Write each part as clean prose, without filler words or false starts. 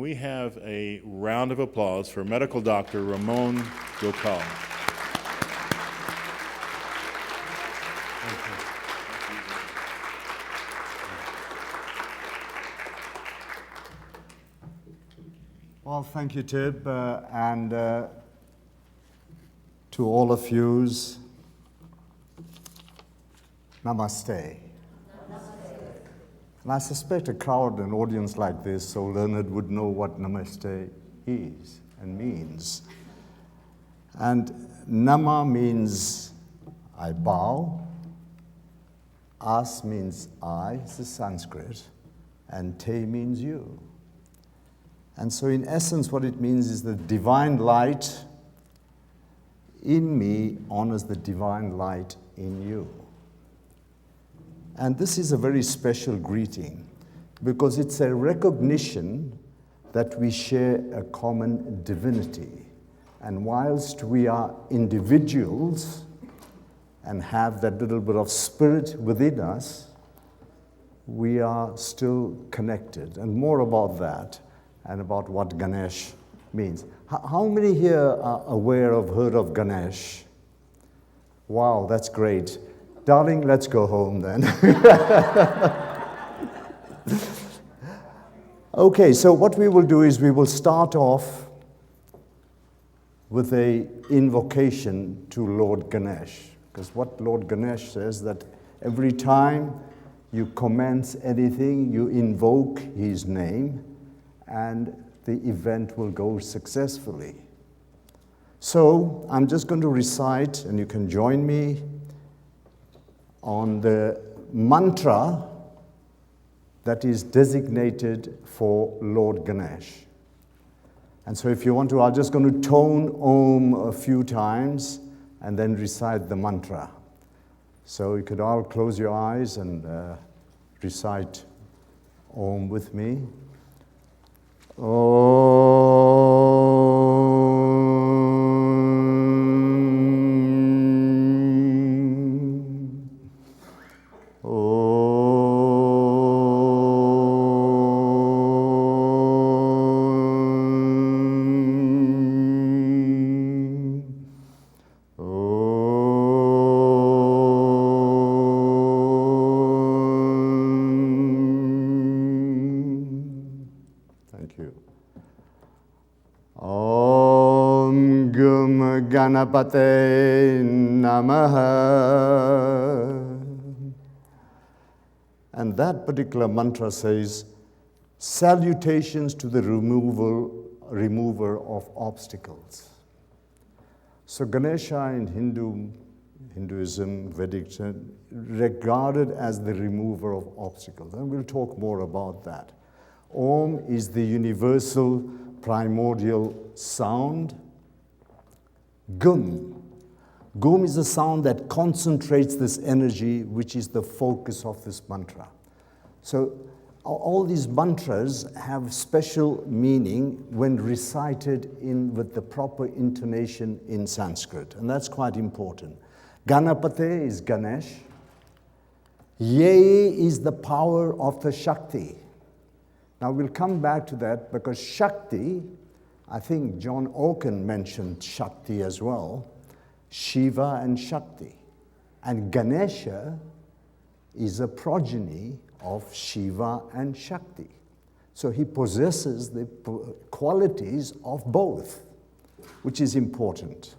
we have a round of applause for medical doctor Raman Gokal? Well, thank you, Tib, and to all of yous, Namaste. And I suspect a crowd, an audience like this, so learned, would know what Namaste is and means. And Nama means I bow, As means I, this is Sanskrit, and Te means you. And so in essence what it means is the divine light in me honors the divine light in you. And this is a very special greeting because it's a recognition that we share a common divinity. And whilst we are individuals and have that little bit of spirit within us, we are still connected. And more about that and about what Ganesh means. How many here are aware of, heard of Ganesh? Wow, that's great. Darling, let's go home then. Okay, so what we will do is we will start off with a invocation to Lord Ganesh. Because what Lord Ganesh says that every time you commence anything, you invoke his name, and the event will go successfully. So I'm just going to recite, and you can join me on the mantra that is designated for Lord Ganesh. And so if you want to, I'm just going to tone Om a few times and then recite the mantra. So you could all close your eyes and recite Om with me. Ganapate Namaha. And that particular mantra says, salutations to the remover of obstacles. So Ganesha in Hinduism, Vedic, regarded as the remover of obstacles. And we'll talk more about that. Om is the universal primordial sound. Gum. Gum is a sound that concentrates this energy, which is the focus of this mantra. So all these mantras have special meaning when recited with the proper intonation in Sanskrit, and that's quite important. Ganapate is Ganesh. Ye is the power of the Shakti. Now we'll come back to that because Shakti, I think John Oken mentioned Shakti as well, Shiva and Shakti. And Ganesha is a progeny of Shiva and Shakti. So he possesses the qualities of both, which is important.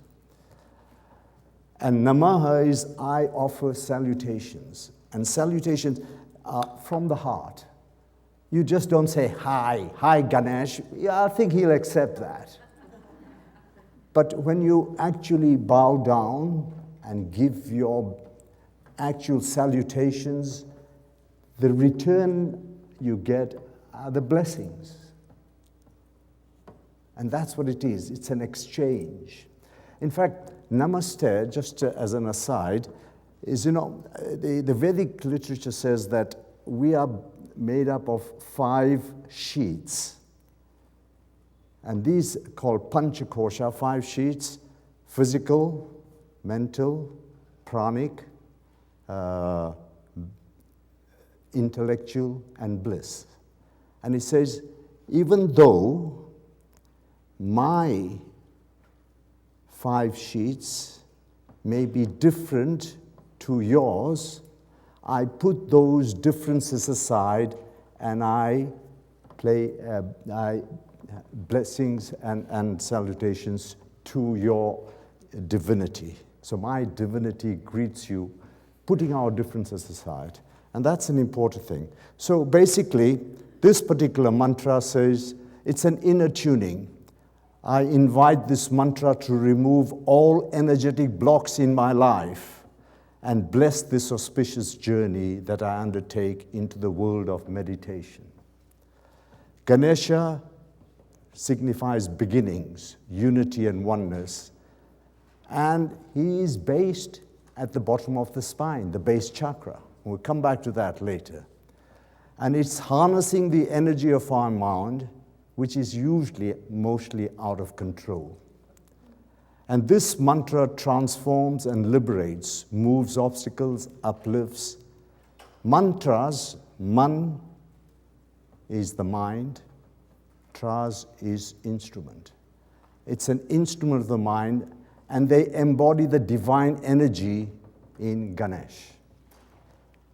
And Namaha is I offer salutations. And salutations are from the heart. You just don't say, hi Ganesh. Yeah, I think he'll accept that. But when you actually bow down and give your actual salutations, the return you get are the blessings. And that's what it is. It's an exchange. In fact, Namaste, just as an aside, is, the Vedic literature says that we are made up of 5 sheets. And these called Panchakosha, 5 sheets: physical, mental, pranic, intellectual, and bliss. And it says, even though my 5 sheets may be different to yours, I put those differences aside and I play blessings and salutations to your divinity. So my divinity greets you, putting our differences aside. And that's an important thing. So basically, this particular mantra says it's an inner tuning. I invite this mantra to remove all energetic blocks in my life and bless this auspicious journey that I undertake into the world of meditation. Ganesha signifies beginnings, unity and oneness, and he is based at the bottom of the spine, the base chakra. We'll come back to that later. And it's harnessing the energy of our mind, which is usually mostly out of control. And this mantra transforms and liberates, moves obstacles, uplifts. Mantras, man is the mind, tras is instrument. It's an instrument of the mind, and they embody the divine energy in Ganesh.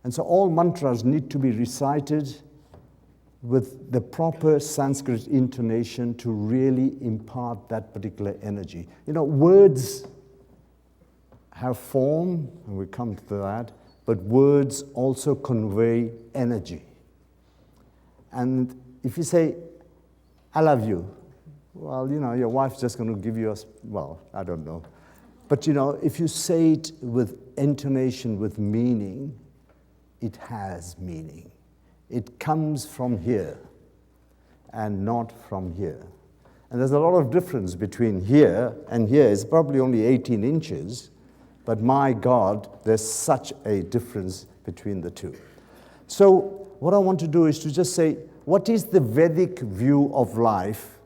And so all mantras need to be recited with the proper Sanskrit intonation to really impart that particular energy. You know, words have form, and we come to that, but words also convey energy. And if you say, I love you, well, you know, your wife's just going to give you well, I don't know. But, you know, if you say it with intonation, with meaning, it has meaning. It comes from here and not from here. And there's a lot of difference between here and here. It's probably only 18 inches, but my God, there's such a difference between the two. So what I want to do is to just say, what is the Vedic view of life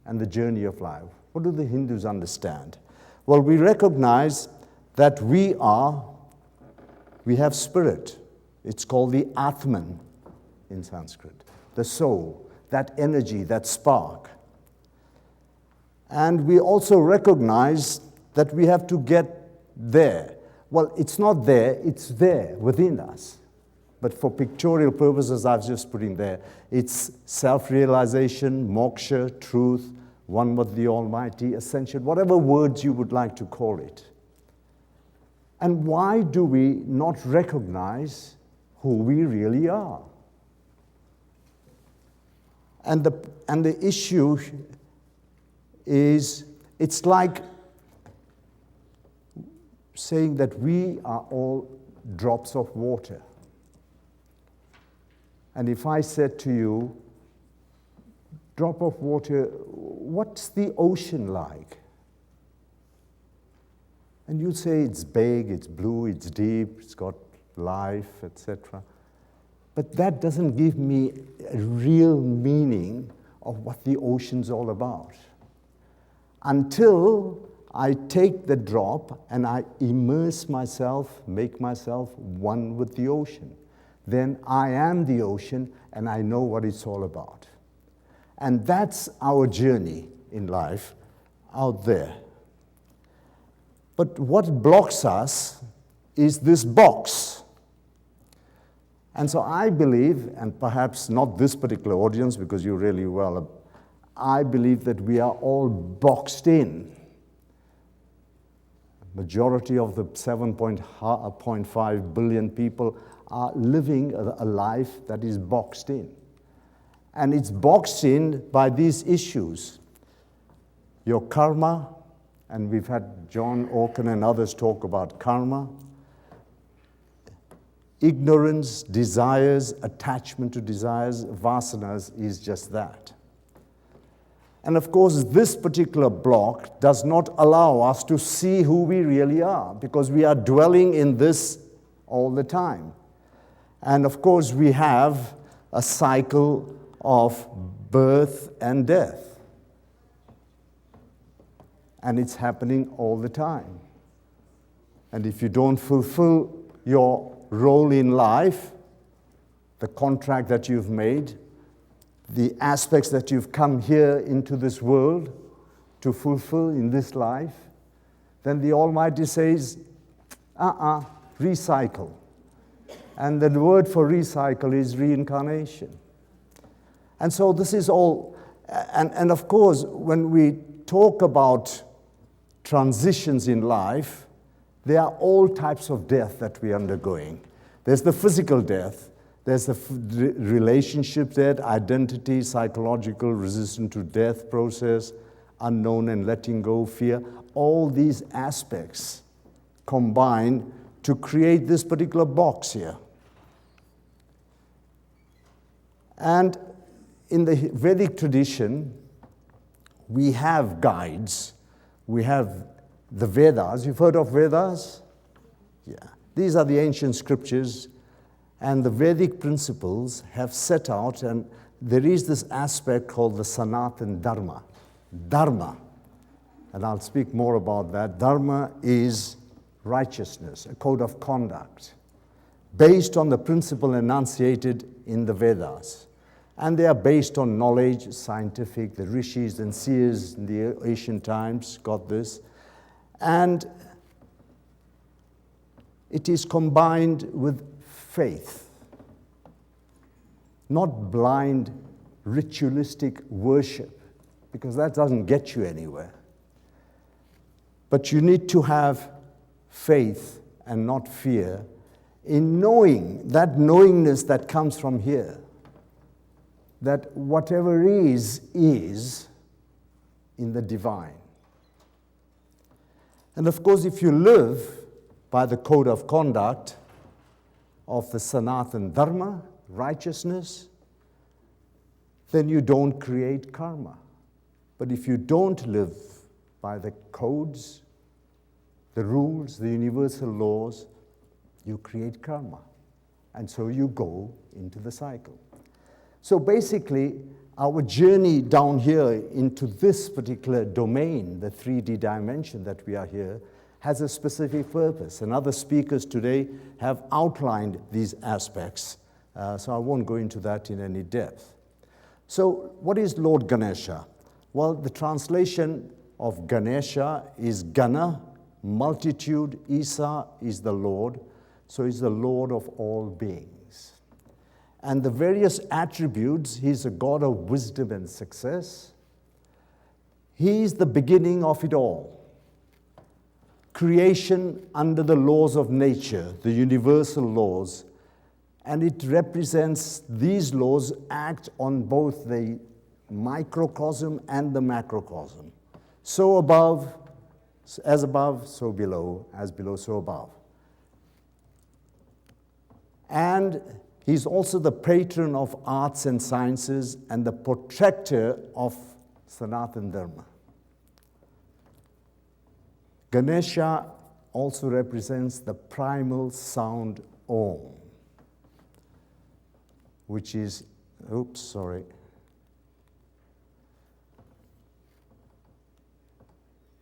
and the journey of life? What do the Hindus understand? Well, we recognize that we have spirit. It's called the Atman in Sanskrit, the soul, that energy, that spark. And we also recognize that we have to get there. Well, it's not there, it's there within us. But for pictorial purposes, I've just put in there, it's self-realization, moksha, truth, one with the Almighty, ascension, whatever words you would like to call it. And why do we not recognize who we really are? And the issue is, it's like saying that we are all drops of water. And if I said to you, drop of water, what's the ocean like? And you'd say it's big, it's blue, it's deep, it's got life, etc. But that doesn't give me a real meaning of what the ocean's all about. Until I take the drop and I immerse myself, make myself one with the ocean. Then I am the ocean and I know what it's all about. And that's our journey in life out there. But what blocks us is this box. And so I believe, and perhaps not this particular audience because you're really well, I believe that we are all boxed in. Majority of the 7.5 billion people are living a life that is boxed in. And it's boxed in by these issues. Your karma, and we've had John Orkin and others talk about karma. Ignorance, desires, attachment to desires, vasanas is just that. And of course, this particular block does not allow us to see who we really are because we are dwelling in this all the time. And of course, we have a cycle of birth and death. And it's happening all the time. And if you don't fulfill your role in life, the contract that you've made, the aspects that you've come here into this world to fulfill in this life, then the Almighty says, recycle. And the word for recycle is reincarnation. And so this is all, and of course, when we talk about transitions in life, there are all types of death that we're undergoing. There's the physical death, there's the relationship death, identity, psychological, resistant to death process, unknown and letting go, fear. All these aspects combine to create this particular box here. And in the Vedic tradition, we have guides. We have the Vedas. You've heard of Vedas? Yeah. These are the ancient scriptures, and the Vedic principles have set out, and there is this aspect called the Sanatan Dharma. Dharma, and I'll speak more about that. Dharma is righteousness, a code of conduct, based on the principle enunciated in the Vedas. And they are based on knowledge, scientific, the rishis and seers in the ancient times got this. And it is combined with faith, not blind ritualistic worship, because that doesn't get you anywhere. But you need to have faith and not fear in knowing, that knowingness that comes from here, that whatever is in the divine. And of course, if you live by the code of conduct of the Sanatan Dharma, righteousness, then you don't create karma. But if you don't live by the codes, the rules, the universal laws, you create karma. And so you go into the cycle. So basically, our journey down here into this particular domain, the 3D dimension that we are here, has a specific purpose. And other speakers today have outlined these aspects. So I won't go into that in any depth. So what is Lord Ganesha? Well, the translation of Ganesha is Gana, multitude. Isa is the Lord. So he's the Lord of all beings. And the various attributes, he's a God of wisdom and success. He's the beginning of it all. Creation under the laws of nature, the universal laws, and it represents, these laws act on both the microcosm and the macrocosm. So above, so below, as below, so above. And he's also the patron of arts and sciences and the protector of Sanatan Dharma. Ganesha also represents the primal sound Om, which is,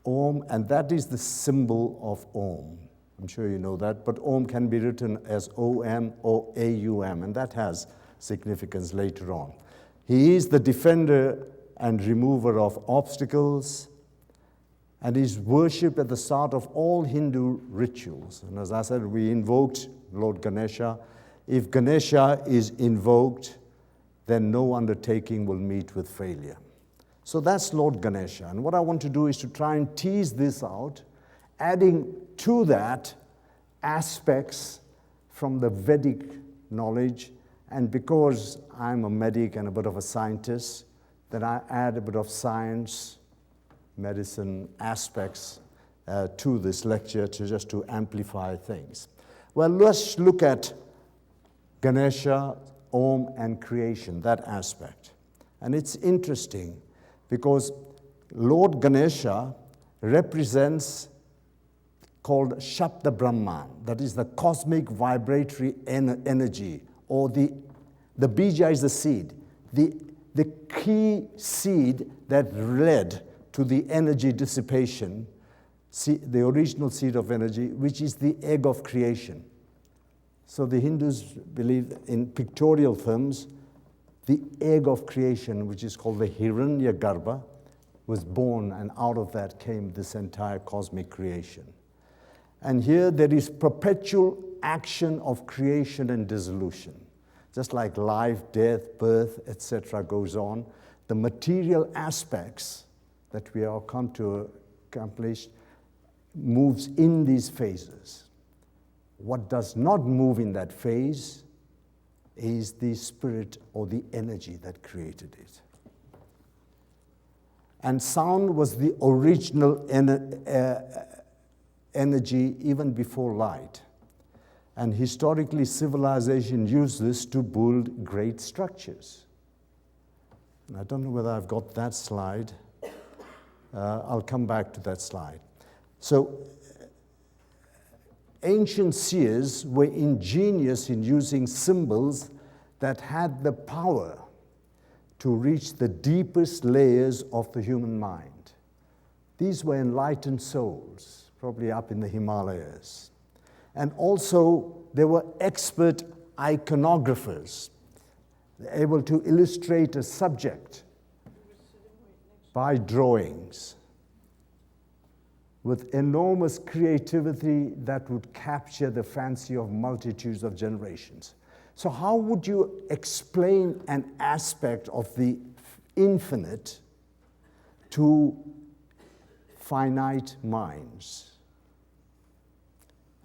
Om, and that is the symbol of Om. I'm sure you know that, but Om can be written as O-M or A-U-M, and that has significance later on. He is the defender and remover of obstacles, and is worshipped at the start of all Hindu rituals. And as I said, we invoked Lord Ganesha. If Ganesha is invoked, then no undertaking will meet with failure. So that's Lord Ganesha. And what I want to do is to try and tease this out, adding to that aspects from the Vedic knowledge. And because I'm a medic and a bit of a scientist, then I add a bit of science, medicine aspects to this lecture just to amplify things. Well, let's look at Ganesha, Om, and creation, that aspect. And it's interesting because Lord Ganesha represents called Shabda Brahman, that is the cosmic vibratory energy, or the bija is the seed, the key seed that led to the energy dissipation, the original seed of energy, which is the egg of creation. So the Hindus believe in pictorial terms, the egg of creation, which is called the Hiranyagarbha, was born, and out of that came this entire cosmic creation. And here there is perpetual action of creation and dissolution. Just like life, death, birth, etc. goes on, the material aspects that we are come to accomplish moves in these phases. What does not move in that phase is the spirit or the energy that created it. And sound was the original energy even before light. And historically, civilization used this to build great structures. And I don't know whether I've got that slide. I'll come back to that slide. So, ancient seers were ingenious in using symbols that had the power to reach the deepest layers of the human mind. These were enlightened souls, probably up in the Himalayas. And also, they were expert iconographers, able to illustrate a subject by drawings with enormous creativity that would capture the fancy of multitudes of generations. So how would you explain an aspect of the infinite to finite minds?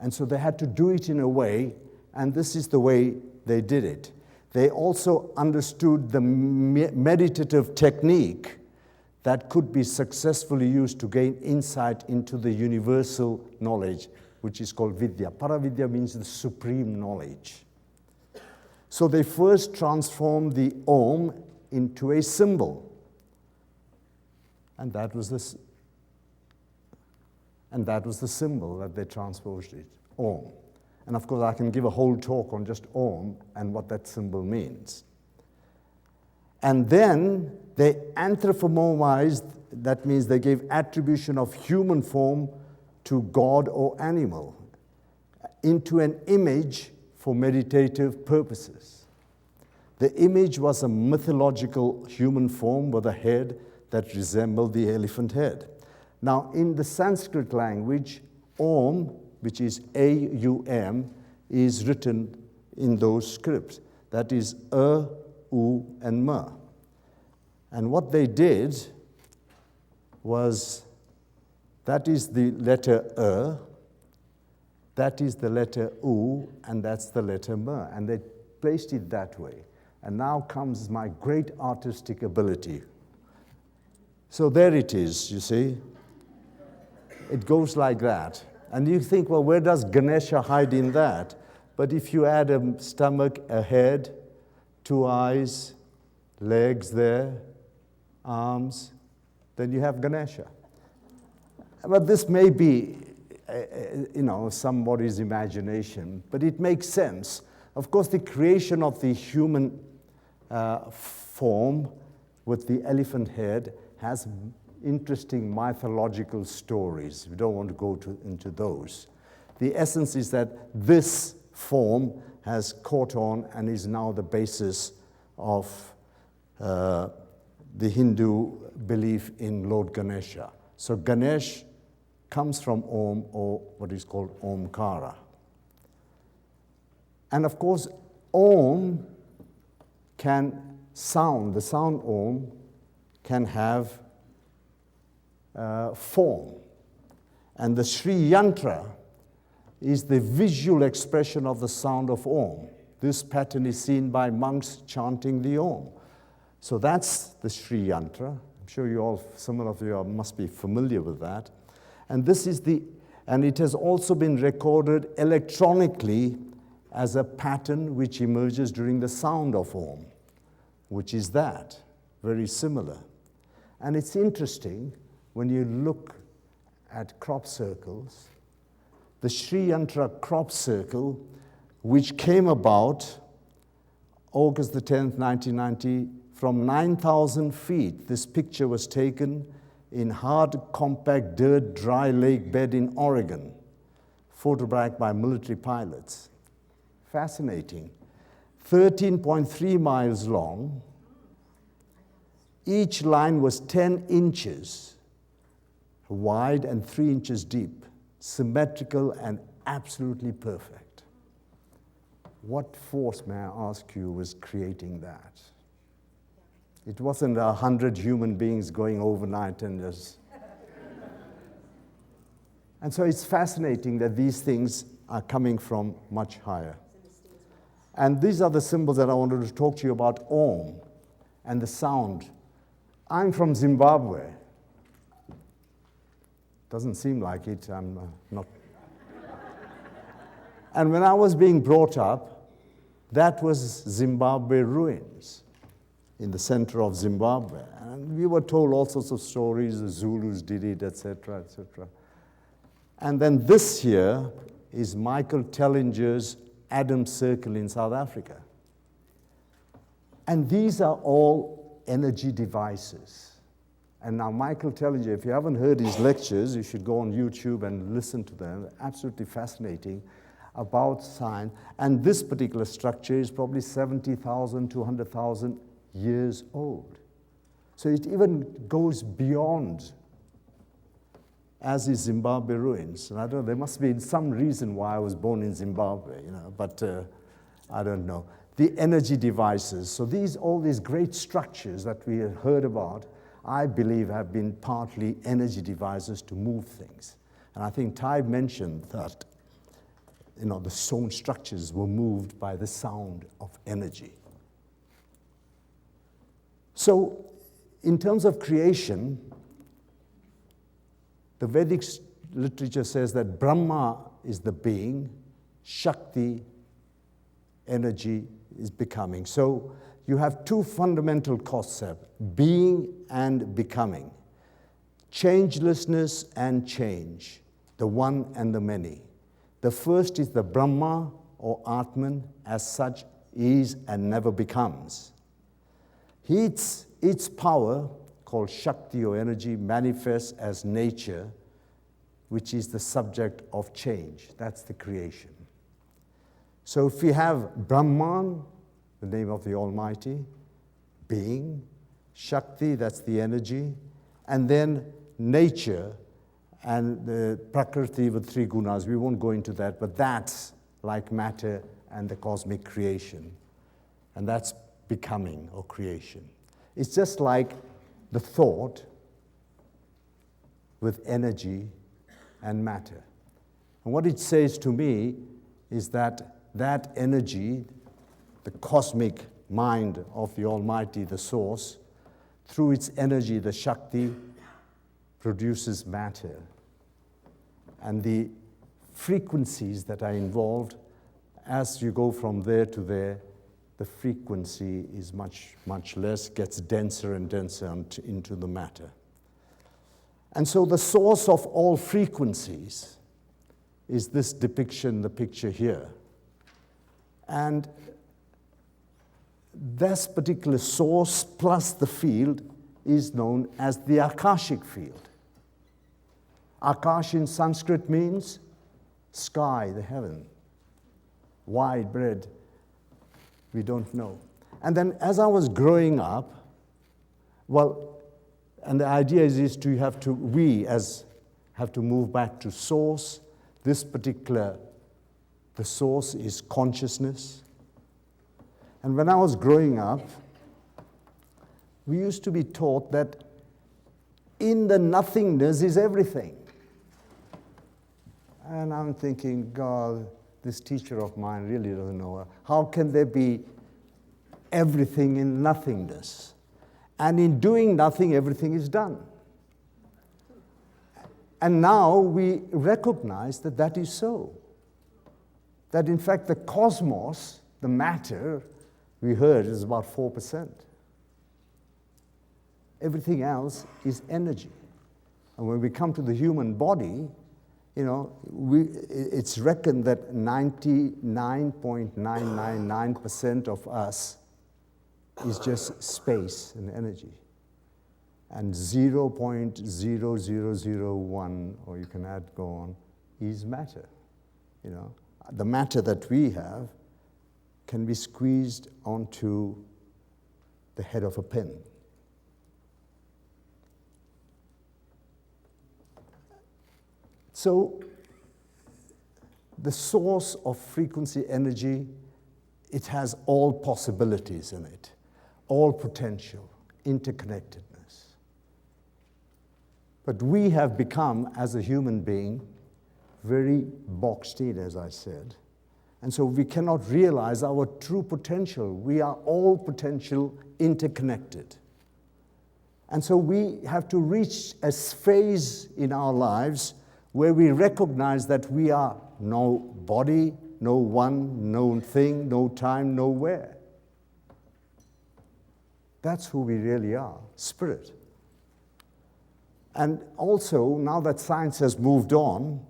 And so they had to do it in a way, and this is the way they did it. They also understood the meditative technique that could be successfully used to gain insight into the universal knowledge, which is called vidya. Paravidya means the supreme knowledge. So they first transformed the Om into a symbol. And that was the symbol that they transposed it, Om. And of course, I can give a whole talk on just Om and what that symbol means. And then they anthropomorphized, that means they gave attribution of human form to God or animal into an image for meditative purposes. The image was a mythological human form with a head that resembled the elephant head. Now, in the Sanskrit language, Om, which is A-U-M, is written in those scripts. That is U, and Ma. And what they did was, that is the letter that is the letter U, and that's the letter Ma. And they placed it that way. And now comes my great artistic ability. So there it is, you see. It goes like that. And you think, well, where does Ganesha hide in that? But if you add a stomach, a head, 2 eyes, legs there, arms, then you have Ganesha. But this may be, somebody's imagination, but it makes sense. Of course, the creation of the human form with the elephant head has interesting mythological stories. We don't want to go into those. The essence is that this form has caught on and is now the basis of the Hindu belief in Lord Ganesha. So Ganesh comes from Om, or what is called Omkara. And of course, Om can sound, the sound Om can have form. And the Sri Yantra is the visual expression of the sound of Om. This pattern is seen by monks chanting the Om. So that's the Sri Yantra. I'm sure some of you must be familiar with that. And this is and it has also been recorded electronically as a pattern which emerges during the sound of Om, which is that, very similar. And it's interesting when you look at crop circles, the Sri Yantra crop circle, which came about August the 10th, 1990, from 9,000 feet. This picture was taken in hard, compact, dirt, dry lake bed in Oregon, photographed by military pilots. Fascinating. 13.3 miles long, Each line was 10 inches wide and 3 inches deep, symmetrical and absolutely perfect. What force, may I ask you, was creating that? It wasn't 100 human beings going overnight and just... And so it's fascinating that these things are coming from much higher. And these are the symbols that I wanted to talk to you about, Om, and the sound. I'm from Zimbabwe. Doesn't seem like it, I'm not. And when I was being brought up, that was Zimbabwe ruins in the center of Zimbabwe. And we were told all sorts of stories, the Zulus did it, etc., etc. And then this here is Michael Tellinger's Adam's Circle in South Africa. And these are all energy devices. And now Michael Tellinger, if you haven't heard his lectures, you should go on YouTube and listen to them. Absolutely fascinating about science. And this particular structure is probably 70,000 to 100,000 years old. So it even goes beyond, as is Zimbabwe ruins. And I don't know, there must be some reason why I was born in Zimbabwe, but I don't know. The energy devices. So all these great structures that we have heard about, I believe have been partly energy devices to move things. And I think Ty mentioned that, the stone structures were moved by the sound of energy. So, in terms of creation, the Vedic literature says that Brahma is the being, Shakti, energy, is becoming. So you have two fundamental concepts, being and becoming, changelessness and change, the one and the many. The first is the Brahma or Atman, as such is and never becomes. Its power, called Shakti or energy, manifests as nature, which is the subject of change. That's the creation. So if we have Brahman, the name of the Almighty, being, Shakti, that's the energy, and then nature and the Prakriti with three gunas. We won't go into that, but that's like matter and the cosmic creation. And that's becoming or creation. It's just like the thought with energy and matter. And what it says to me is that energy, the cosmic mind of the Almighty, the Source, through its energy, the Shakti, produces matter. And the frequencies that are involved, as you go from there to there, the frequency is much, much less, gets denser and denser into the matter. And so the source of all frequencies is this depiction, the picture here. And this particular source plus the field is known as the Akashic field. Akash in Sanskrit means sky, the heaven. Wide, breadth, we don't know. And then as I was growing up, and the idea is we have to move back to source. The source is consciousness. And when I was growing up, we used to be taught that in the nothingness is everything. And I'm thinking, God, this teacher of mine really doesn't know. How can there be everything in nothingness? And in doing nothing, everything is done. And now we recognize that that is so. That in fact the cosmos, the matter, we heard is about 4%. Everything else is energy. And when we come to the human body, it's reckoned that 99.999% of us is just space and energy. And 0.0001, or you can go on, is matter. The matter that we have can be squeezed onto the head of a pen. So the source of frequency energy, it has all possibilities in it, all potential, interconnectedness. But we have become, as a human being, very boxed in, as I said. And so we cannot realize our true potential. We are all potential interconnected. And so we have to reach a phase in our lives where we recognize that we are no body, no one, no thing, no time, nowhere. That's who we really are, spirit. And also, now that science has moved on,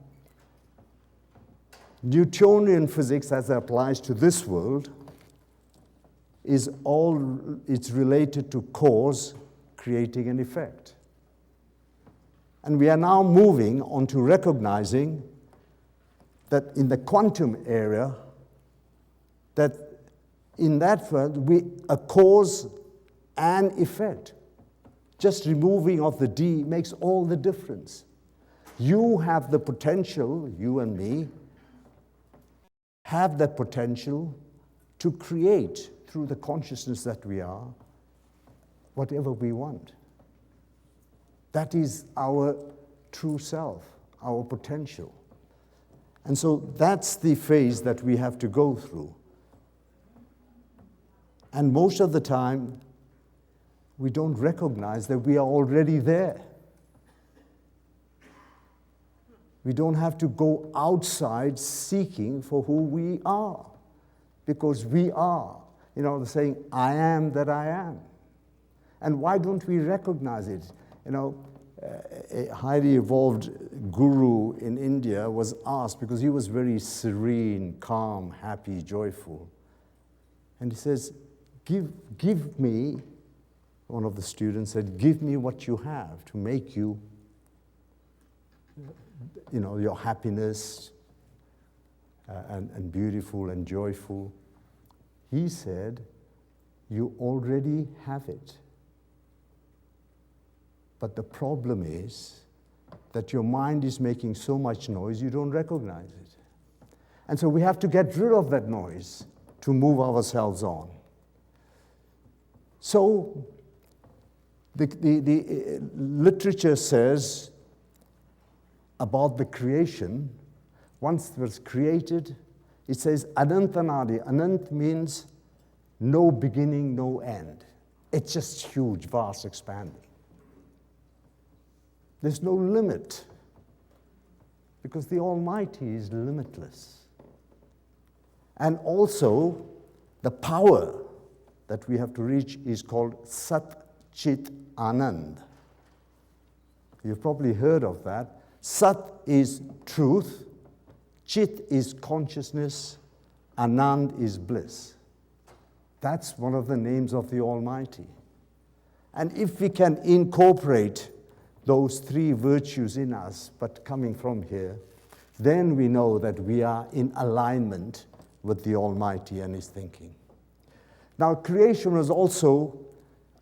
Newtonian physics, as it applies to this world, it's related to cause creating an effect. And we are now moving on to recognizing that in the quantum area, that in that world, a cause and effect. Just removing of the D makes all the difference. You have the potential, you and me, have that potential to create through the consciousness that we are, whatever we want. That is our true self, our potential. And so that's the phase that we have to go through. And most of the time, we don't recognize that we are already there. We don't have to go outside seeking for who we are, because we are. You know, the saying, I am that I am. And why don't we recognize it? You know, a highly evolved guru in India was asked, because he was very serene, calm, happy, joyful. And he says, give me, one of the students said, give me what you have to make you, you know, your happiness and beautiful and joyful. He said, you already have it. But the problem is that your mind is making so much noise, you don't recognize it. And so we have to get rid of that noise to move ourselves on. So the literature says about the creation, once it was created, it says Anantanadi. Anant means no beginning, no end. It's just huge, vast, expanding. There's no limit, because the Almighty is limitless. And also, the power that we have to reach is called Sat Chit Anand. You've probably heard of that. Sat is truth, Chit is consciousness, Anand is bliss. That's one of the names of the Almighty. And if we can incorporate those three virtues in us, but coming from here, then we know that we are in alignment with the Almighty and His thinking. Now, creation was also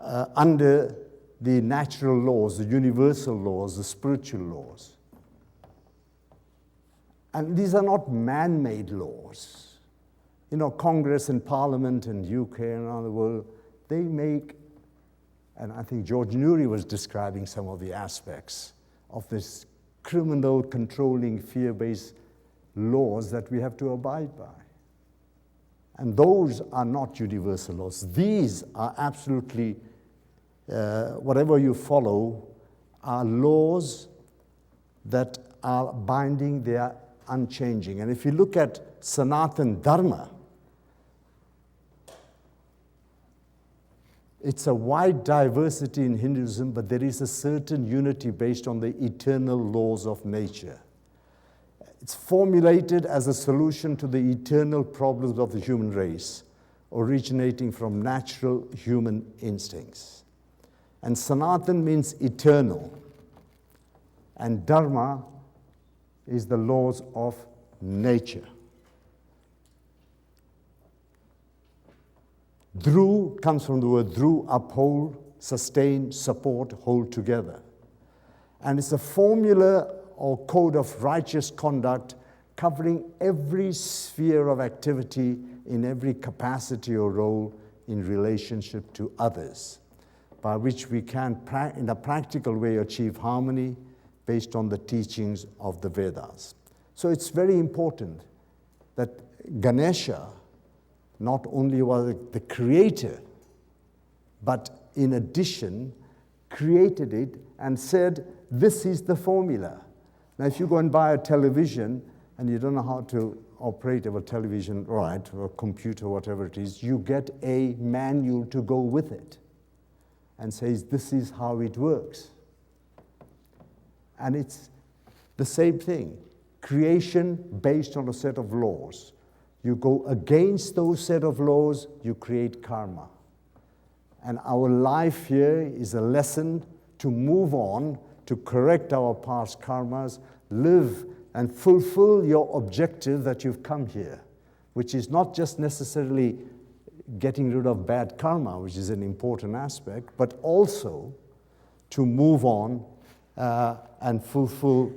under the natural laws, the universal laws, the spiritual laws. And these are not man-made laws. You know, Congress and Parliament and UK and around the world, they make, and I think George Newry was describing some of the aspects of this criminal, controlling, fear-based laws that we have to abide by. And those are not universal laws. These are absolutely, whatever you follow, are laws that are binding, they are unchanging. And if you look at Sanatan Dharma, it's a wide diversity in Hinduism, but there is a certain unity based on the eternal laws of nature. It's formulated as a solution to the eternal problems of the human race, originating from natural human instincts. And Sanatan means eternal, and Dharma is the laws of nature. Dhru comes from the word dhru, uphold, sustain, support, hold together. And it's a formula or code of righteous conduct covering every sphere of activity in every capacity or role in relationship to others, by which we can, in a practical way, achieve harmony based on the teachings of the Vedas. So it's very important that Ganesha not only was the creator, but in addition, created it and said, this is the formula. Now, if you go and buy a television and you don't know how to operate a television, right, or a computer, whatever it is, you get a manual to go with it and says, this is how it works. And it's the same thing. Creation based on a set of laws. You go against those set of laws, you create karma. And our life here is a lesson to move on, to correct our past karmas, live and fulfill your objective that you've come here, which is not just necessarily getting rid of bad karma, which is an important aspect, but also to move on and fulfill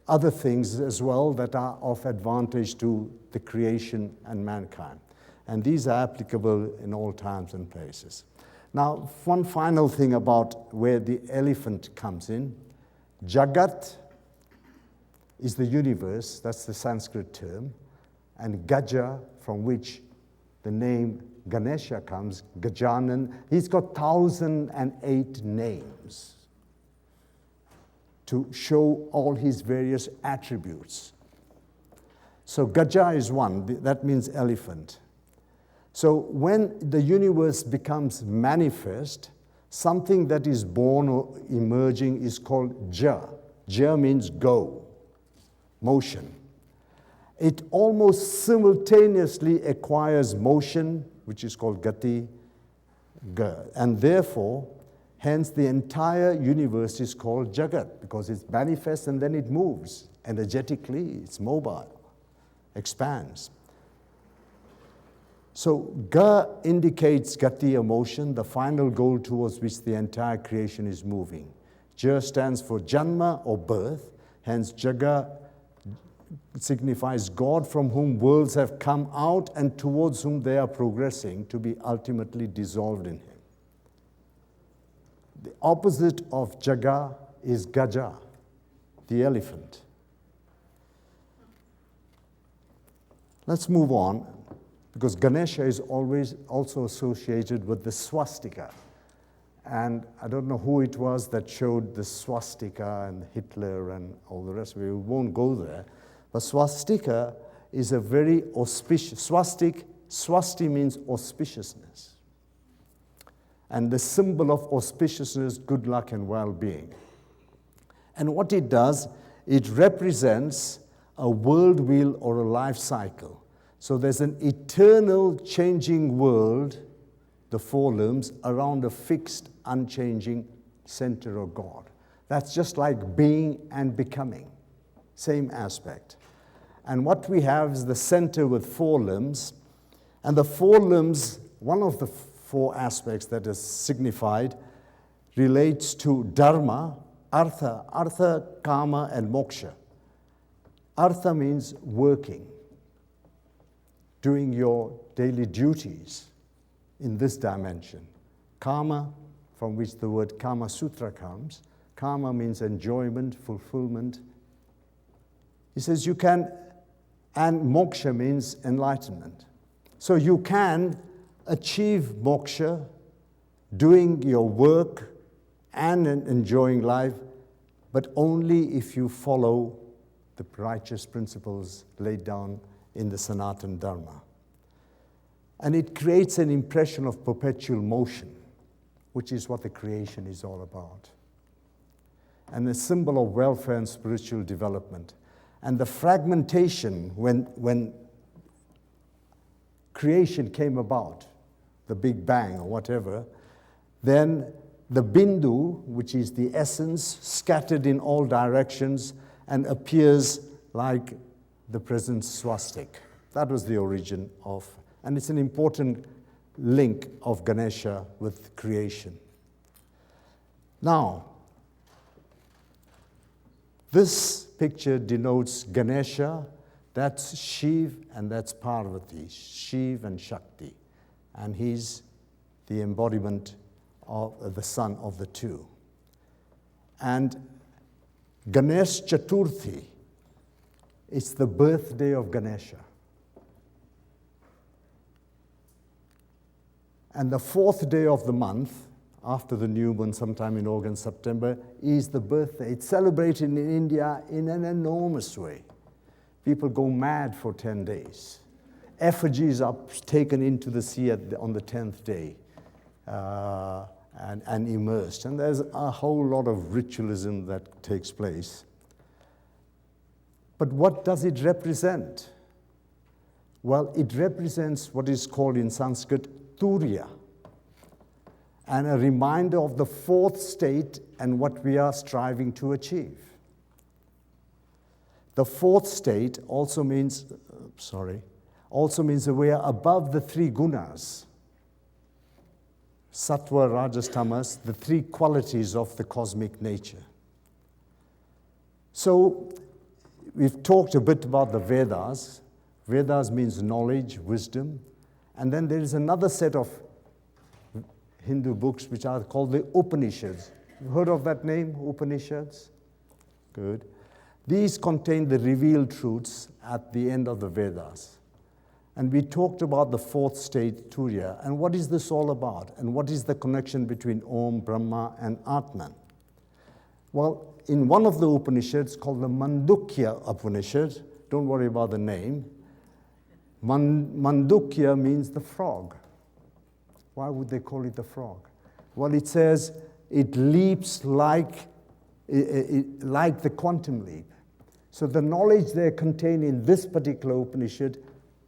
other things as well that are of advantage to the creation and mankind. And these are applicable in all times and places. Now, one final thing about where the elephant comes in. Jagat is the universe, that's the Sanskrit term, and Gaja, from which the name Ganesha comes, Gajanan, he's got 1,008 names to show all his various attributes. So Gaja is one, that means elephant. So when the universe becomes manifest, something that is born or emerging is called Ja. Ja means go, motion. It almost simultaneously acquires motion, which is called Gati, and therefore, hence the entire universe is called Jagat, because it's manifest and then it moves. Energetically, it's mobile, expands. So Ga indicates Gati, emotion, the final goal towards which the entire creation is moving. Ja stands for Janma or birth, hence Jaga signifies God from whom worlds have come out and towards whom they are progressing to be ultimately dissolved in Him. The opposite of Jaga is Gaja, the elephant. Let's move on, because Ganesha is always also associated with the swastika. And I don't know who it was that showed the swastika and Hitler and all the rest of it. We won't go there. But swastika is a very auspicious, swasti means auspiciousness. And the symbol of auspiciousness, good luck and well-being. And what it does, it represents a world wheel or a life cycle. So there's an eternal changing world, the four limbs, around a fixed, unchanging center of God. That's just like being and becoming, same aspect. And what we have is the center with four limbs, and the four limbs, one of the four aspects that is signified relates to dharma, artha, kama, and moksha. Artha means working, doing your daily duties in this dimension. Kama, from which the word Kama Sutra comes. Kama means enjoyment, fulfillment. He says you can, and moksha means enlightenment. So you can achieve moksha, doing your work and enjoying life, but only if you follow the righteous principles laid down in the Sanatan Dharma. And it creates an impression of perpetual motion, which is what the creation is all about, and a symbol of welfare and spiritual development. And the fragmentation, when creation came about, the Big Bang or whatever, then the bindu, which is the essence, scattered in all directions and appears like the present swastika. That was the origin of, and it's an important link of Ganesha with creation. Now, This picture denotes Ganesha, that's Shiv and that's Parvati, Shiv and Shakti. And he's the embodiment of the son of the two. And Ganesh Chaturthi, it's the birthday of Ganesha. And the 4th day of the month, after the new moon, sometime in August, September, is the birthday. It's celebrated in India in an enormous way. People go mad for 10 days. Effigies are taken into the sea on the 10th day and immersed. And there's a whole lot of ritualism that takes place. But what does it represent? Well, it represents what is called in Sanskrit Turiya, and a reminder of the 4th state and what we are striving to achieve. The 4th state also means that we are above the 3 gunas. Sattva, Rajas, Tamas, the 3 qualities of the cosmic nature. So, we've talked a bit about the Vedas. Vedas means knowledge, wisdom. And then there is another set of Hindu books which are called the Upanishads. You've heard of that name, Upanishads? Good. These contain the revealed truths at the end of the Vedas. And we talked about the 4th state, Turiya, and what is this all about? And what is the connection between Om, Brahma, and Atman? Well, in one of the Upanishads, called the Mandukya Upanishad, don't worry about the name, Mandukya means the frog. Why would they call it the frog? Well, it says it leaps like the quantum leap. So the knowledge there contained in this particular Upanishad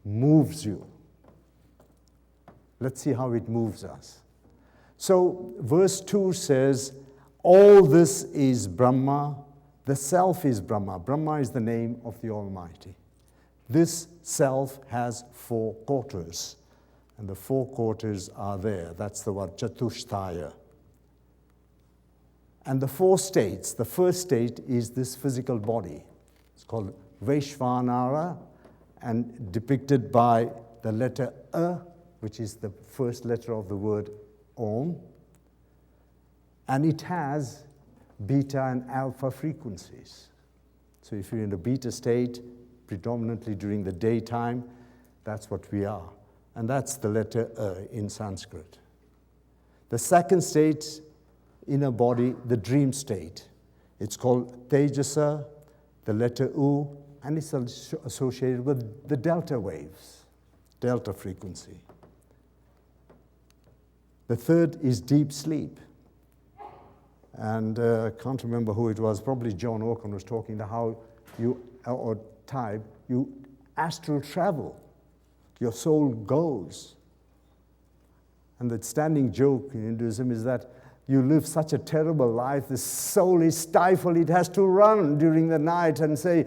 moves you. Let's see how it moves us. So verse 2 says, all this is Brahma, the self is Brahma. Brahma is the name of the Almighty. This self has 4 quarters. And the 4 quarters are there. That's the word Chatushtaya. And the 4 states, the first state is this physical body. It's called Vaishvanara, and depicted by the letter A, which is the first letter of the word Om. And it has beta and alpha frequencies. So if you're in a beta state, predominantly during the daytime, that's what we are. And that's the letter A in Sanskrit. The second state, inner body, the dream state. It's called Tejasa, the letter U, and it's associated with the delta waves, delta frequency. The third is deep sleep. And I can't remember who it was, probably John Oaken was talking to how you, or Tybe, you astral travel. Your soul goes. And the standing joke in Hinduism is that you live such a terrible life, the soul is stifled, it has to run during the night and say,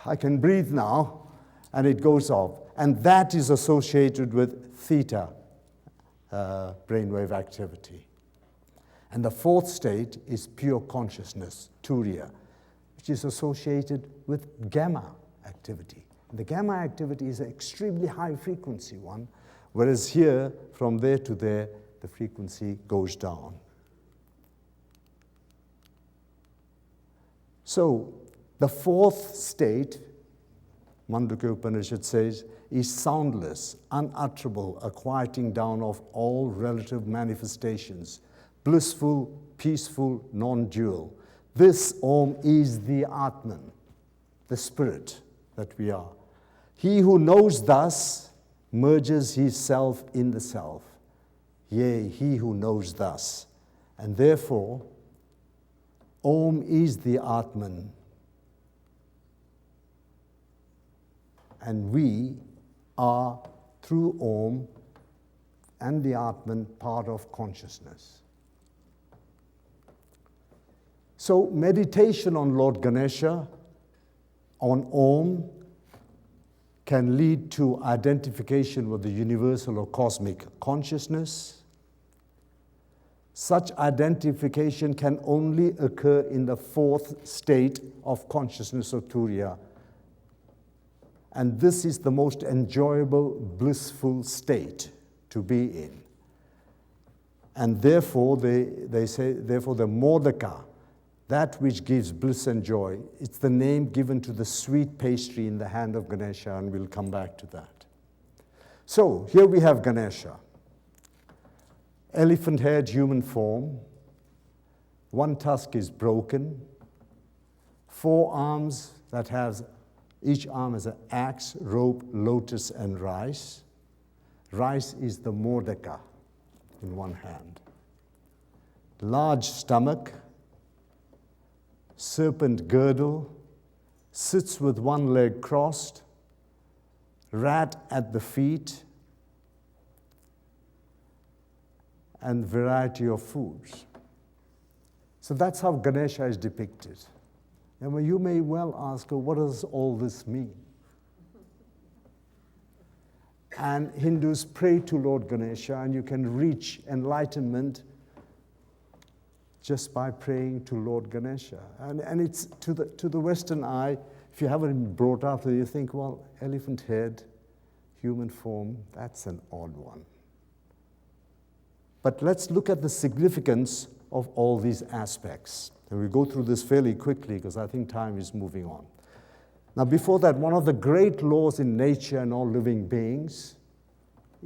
I can breathe now, and it goes off. And that is associated with theta brainwave activity. And the 4th state is pure consciousness, Turiya, which is associated with gamma activity. The gamma activity is an extremely high frequency one, whereas here, from there to there, the frequency goes down. So, the 4th state, Mandukya Upanishad says, is soundless, unutterable, a quieting down of all relative manifestations, blissful, peaceful, non-dual. This Om is the Atman, the spirit that we are. He who knows thus merges his self in the self. Yea, he who knows thus. And therefore, Om is the Atman. And we are, through Om and the Atman, part of consciousness. So meditation on Lord Ganesha, on Om, can lead to identification with the universal or cosmic consciousness. Such identification can only occur in the fourth state of consciousness or Turiya. And this is the most enjoyable, blissful state to be in. And therefore, they say, therefore the Modaka, that which gives bliss and joy, it's the name given to the sweet pastry in the hand of Ganesha, and we'll come back to that. So, here we have Ganesha. Elephant-haired human form, one tusk is broken, 4 arms that has, each arm has an axe, rope, lotus, and rice. Rice is the Modaka in one hand. Large stomach, serpent girdle, sits with one leg crossed, rat at the feet, and variety of foods. So that's how Ganesha is depicted. And you may well ask, what does all this mean? And Hindus pray to Lord Ganesha, and you can reach enlightenment just by praying to Lord Ganesha. And it's to the Western eye, if you haven't been brought up, you think, well, elephant head, human form, that's an odd one. But let's look at the significance of all these aspects. And we'll go through this fairly quickly because I think time is moving on. Now, before that, one of the great laws in nature and all living beings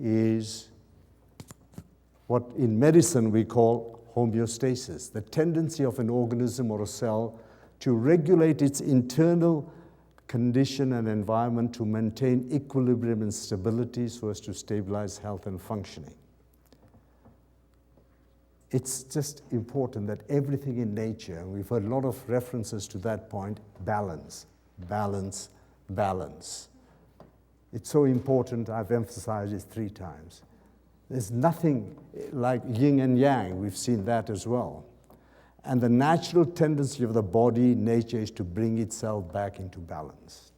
is what in medicine we call homeostasis, the tendency of an organism or a cell to regulate its internal condition and environment to maintain equilibrium and stability so as to stabilize health and functioning. It's just important that everything in nature, and we've heard a lot of references to that point, balance, balance, balance. It's so important, I've emphasized it 3 times. There's nothing like yin and yang, we've seen that as well. And the natural tendency of the body, nature, is to bring itself back into balance.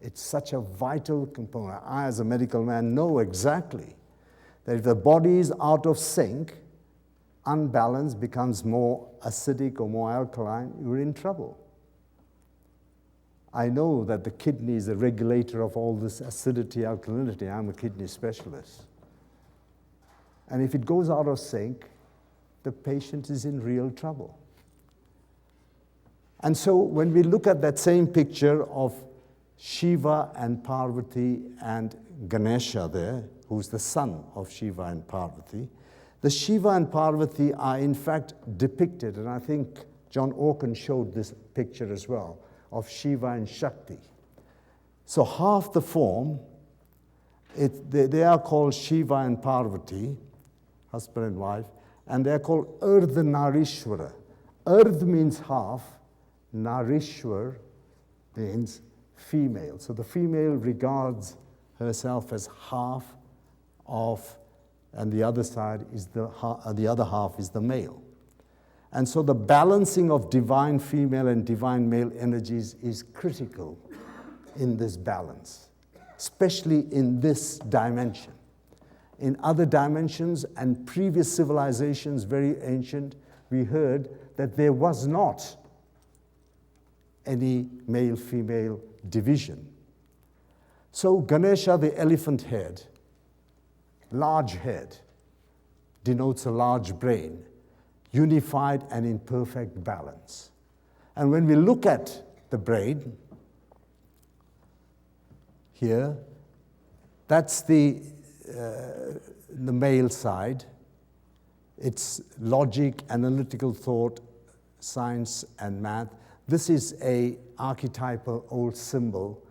It's such a vital component. I, as a medical man, know exactly that if the body is out of sync, unbalanced, becomes more acidic or more alkaline, you're in trouble. I know that the kidney is a regulator of all this acidity, alkalinity. I'm a kidney specialist. And if it goes out of sync, the patient is in real trouble. And so when we look at that same picture of Shiva and Parvati and Ganesha there, who's the son of Shiva and Parvati, the Shiva and Parvati are in fact depicted, and I think John Orkin showed this picture as well, of Shiva and Shakti. So half the form, they are called Shiva and Parvati, husband and wife, and they're called Ardhanarishwara. Ardh means half, Narishwar means female. So the female regards herself as half of, and the other side is the other half is the male. And so the balancing of divine female and divine male energies is critical in this balance, especially in this dimension. In other dimensions and previous civilizations, very ancient, we heard that there was not any male-female division. So Ganesha, the elephant head, large head, denotes a large brain, unified and in perfect balance. And when we look at the brain, here, that's the male side. It's logic, analytical thought, science, and math. This is a archetypal old symbol,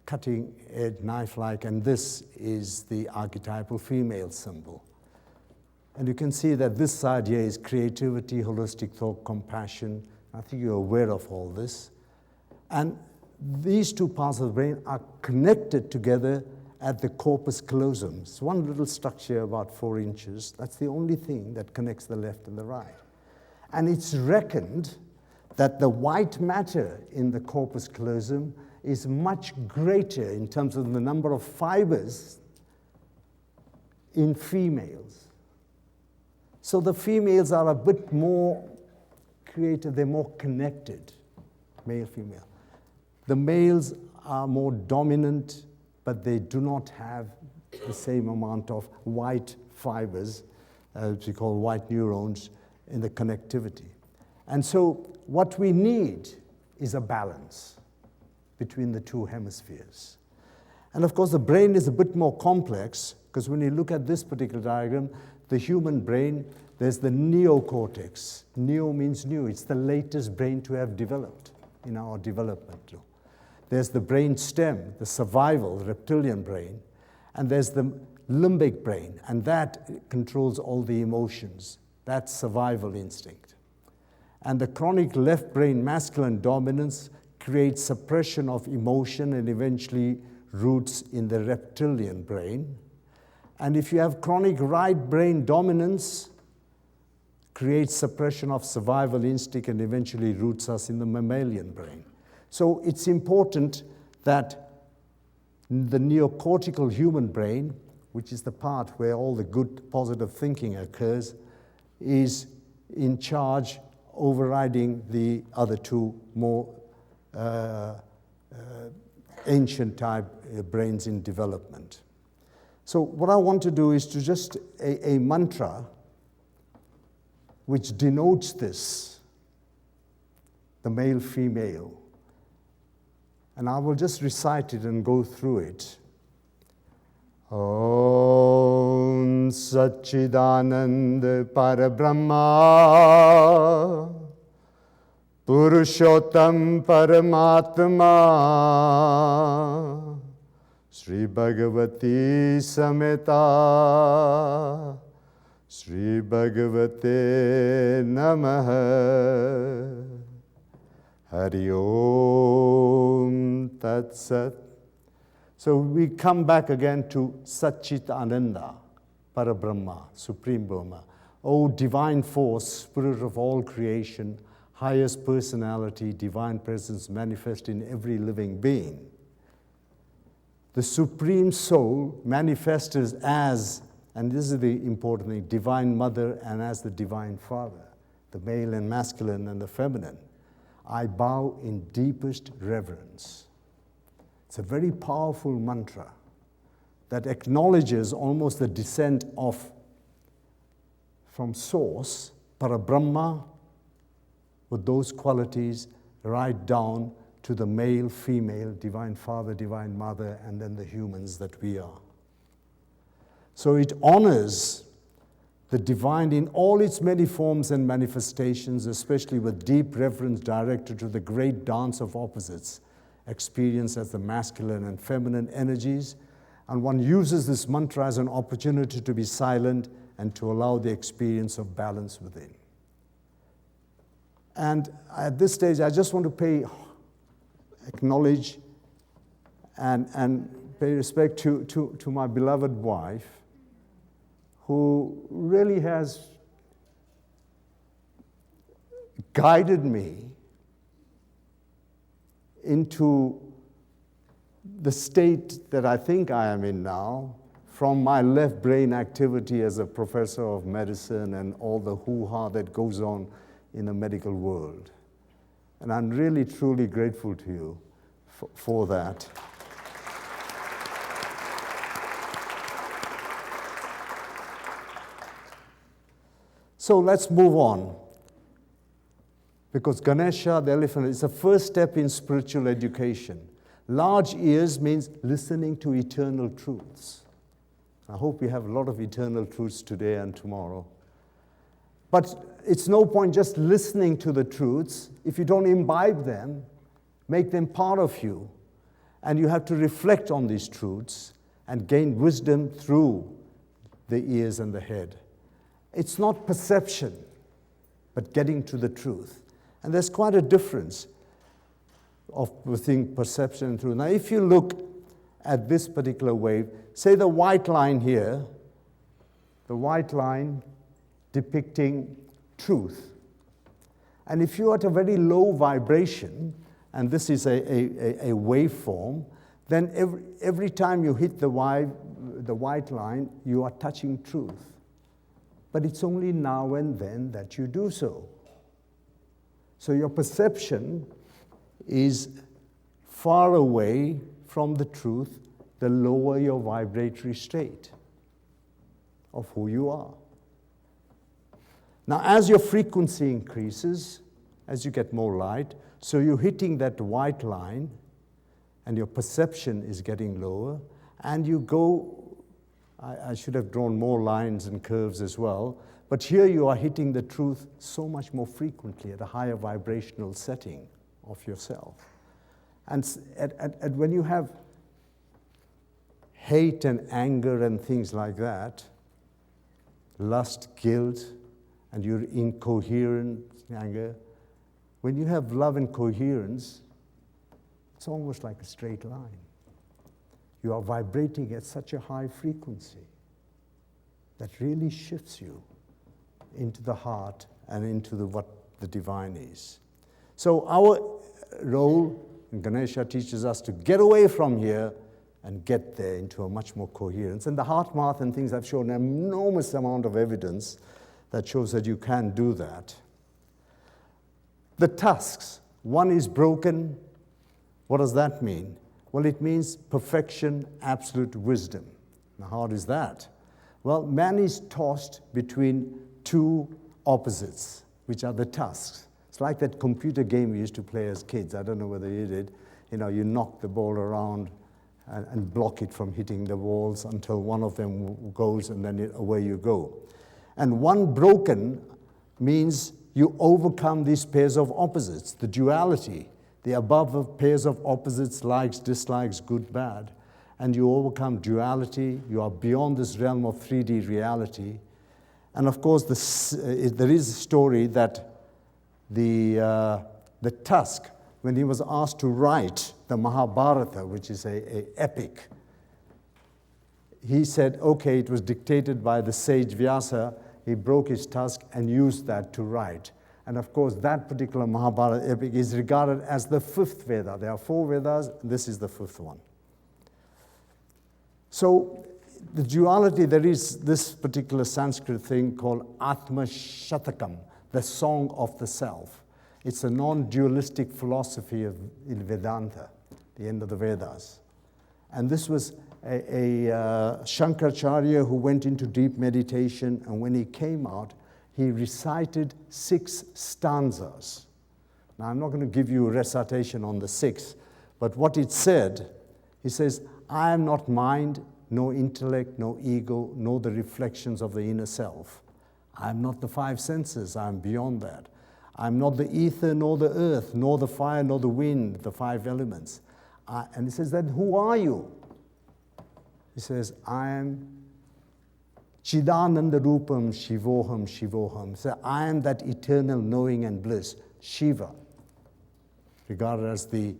cutting edge, knife-like, and this is the archetypal female symbol. And you can see that this side here is creativity, holistic thought, compassion. I think you're aware of all this. And these 2 parts of the brain are connected together at the corpus callosum. It's one little structure about 4 inches. That's the only thing that connects the left and the right. And it's reckoned that the white matter in the corpus callosum is much greater in terms of the number of fibers in females So the females are a bit more creative, they're more connected, male, female. The males are more dominant, but they do not have the same amount of white fibers, which we call white neurons, in the connectivity. And so what we need is a balance between the two hemispheres. And of course, the brain is a bit more complex, because when you look at this particular diagram, the human brain, there's the neocortex. Neo means new. It's the latest brain to have developed in our development. There's the brain stem, the survival, reptilian brain, and there's the limbic brain, and that controls all the emotions. That's survival instinct. And the chronic left brain masculine dominance creates suppression of emotion and eventually roots in the reptilian brain. And if you have chronic right brain dominance, creates suppression of survival instinct and eventually roots us in the mammalian brain. So it's important that the neocortical human brain, which is the part where all the good positive thinking occurs, is in charge, overriding the other two more ancient type brains in development. So what I want to do is to just a mantra which denotes this, the male, female. And I will just recite it and go through it. Om Satchidananda Parabrahma Purushottam Paramatma Sri Bhagavati Sameta Sri Bhagavate Namaha Hari Om Tat Sat. So we come back again to Satchit Ananda, Parabrahma, Supreme Brahma. O divine force, spirit of all creation, highest personality, divine presence manifest in every living being. The Supreme Soul manifests as, and this is the important thing, Divine Mother and as the Divine Father, the male and masculine and the feminine. I bow in deepest reverence. It's a very powerful mantra that acknowledges almost the descent from source, Parabrahma, with those qualities right down to the male, female, divine father, divine mother, and then the humans that we are. So it honors the divine in all its many forms and manifestations, especially with deep reverence directed to the great dance of opposites, experienced as the masculine and feminine energies, and one uses this mantra as an opportunity to be silent and to allow the experience of balance within. And at this stage, I just want to acknowledge and pay respect to my beloved wife, who really has guided me into the state that I think I am in now, from my left brain activity as a professor of medicine and all the hoo-ha that goes on in the medical world. And I'm really, truly grateful to you for that. So let's move on. Because Ganesha, the elephant, is the first step in spiritual education. Large ears means listening to eternal truths. I hope we have a lot of eternal truths today and tomorrow. But it's no point just listening to the truths if you don't imbibe them, make them part of you. And you have to reflect on these truths and gain wisdom through the ears and the head. It's not perception, but getting to the truth. And there's quite a difference between perception and truth. Now, if you look at this particular wave, say the white line here, the white line depicting truth. And if you're at a very low vibration, and this is a waveform, then every time you hit the white line, you are touching truth. but it's only now and then that you do so. So your perception is far away from the truth, the lower your vibratory state of who you are. Now, as your frequency increases, as you get more light, so you're hitting that white line, and your perception is getting lower, and you go, I should have drawn more lines and curves as well, but here you are hitting the truth so much more frequently at a higher vibrational setting of yourself. And when you have hate and anger and things like that, lust, guilt, and you're incoherent anger, when you have love and coherence, it's almost like a straight line. You are vibrating at such a high frequency that really shifts you into the heart and into what the divine is. So our role, and Ganesha teaches us to get away from here and get there into a much more coherence. And the heart math and things have shown an enormous amount of evidence that shows that you can do that. The tusks, one is broken. What does that mean? Well, it means perfection, absolute wisdom. Now, how is that? Well, man is tossed between two opposites, which are the tusks. It's like that computer game we used to play as kids. I don't know whether you did. You know, you knock the ball around and block it from hitting the walls until one of them goes, and then away you go. And one broken means you overcome these pairs of opposites, the duality, the above of pairs of opposites, likes, dislikes, good, bad. And you overcome duality. You are beyond this realm of 3D reality. And of course, there is a story that the tusk, when he was asked to write the Mahabharata, which is a epic, he said, okay, it was dictated by the sage Vyasa. He broke his tusk and used that to write. And of course, that particular Mahabharata epic is regarded as the fifth Veda. There are 4 Vedas, this is the 5th one. So the duality, there is this particular Sanskrit thing called Atma Shatakam, the song of the self. It's a non-dualistic philosophy in Vedanta, the end of the Vedas. And this was a Shankaracharya who went into deep meditation, and when he came out, he recited 6 stanzas. Now, I'm not going to give you a recitation on the 6, but what it said, he says, I am not mind, no intellect, no ego, nor the reflections of the inner self. I am not the 5 senses, I am beyond that. I am not the ether, nor the earth, nor the fire, nor the wind, the 5 elements. And he says, then who are you? He says, I am Chidananda Rupam Shivoham Shivoham. So I am that eternal knowing and bliss, Shiva, regarded as the